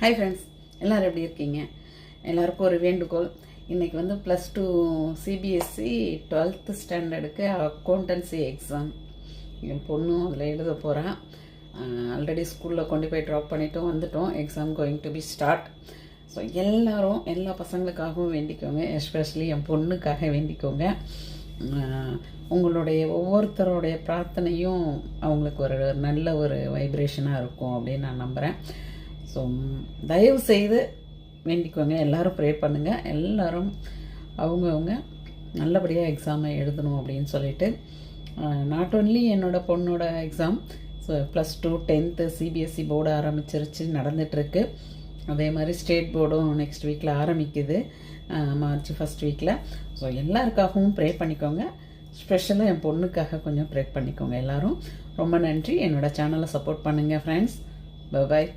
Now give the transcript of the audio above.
Hi friends, எல்லோரும் எப்படி இருக்கீங்க? எல்லாருக்கும் ஒரு வேண்டுகோள். இன்றைக்கி வந்து +2 சிபிஎஸ்சி 12th ஸ்டாண்டர்டுக்கு அக்கௌண்டன்சி எக்ஸாம். என் பொண்ணும் அதில் எழுத போகிறான். ஆல்ரெடி ஸ்கூலில் கொண்டு போய் ட்ராப் பண்ணிவிட்டும் வந்துட்டோம். Exam going to be start. So எல்லோரும் எல்லா பசங்களுக்காகவும் வேண்டிக்கோங்க, எஸ்பெஷலி என் பொண்ணுக்காக வேண்டிக்கோங்க. உங்களுடைய ஒவ்வொருத்தருடைய பிரார்த்தனையும் அவங்களுக்கு ஒரு நல்ல ஒரு வைப்ரேஷனாக இருக்கும் அப்படின்னு நான் நம்புகிறேன். ஸோ தயவு செய்து வேண்டிக்கோங்க, எல்லோரும் ப்ரே பண்ணுங்கள். எல்லோரும் அவங்கவுங்க நல்லபடியாக எக்ஸாமை எழுதணும் அப்படின்னு சொல்லிட்டு, நாட் ஓன்லி என்னோடய பொண்ணோட exam, so +2 10th CBSE board ஆரம்பிச்சிருச்சு, நடந்துகிட்ருக்கு. அதே மாதிரி ஸ்டேட் போர்டும் நெக்ஸ்ட் வீக்கில் ஆரம்பிக்குது, மார்ச் 1st வீக்கில். ஸோ எல்லாருக்காகவும் ப்ரே பண்ணிக்கோங்க. ஸ்பெஷலாக என் பொண்ணுக்காக கொஞ்சம் ப்ரே பண்ணிக்கோங்க எல்லோரும். ரொம்ப நன்றி. என்னோடய சேனலை சப்போர்ட் பண்ணுங்கள் ஃப்ரெண்ட்ஸ். பாய்.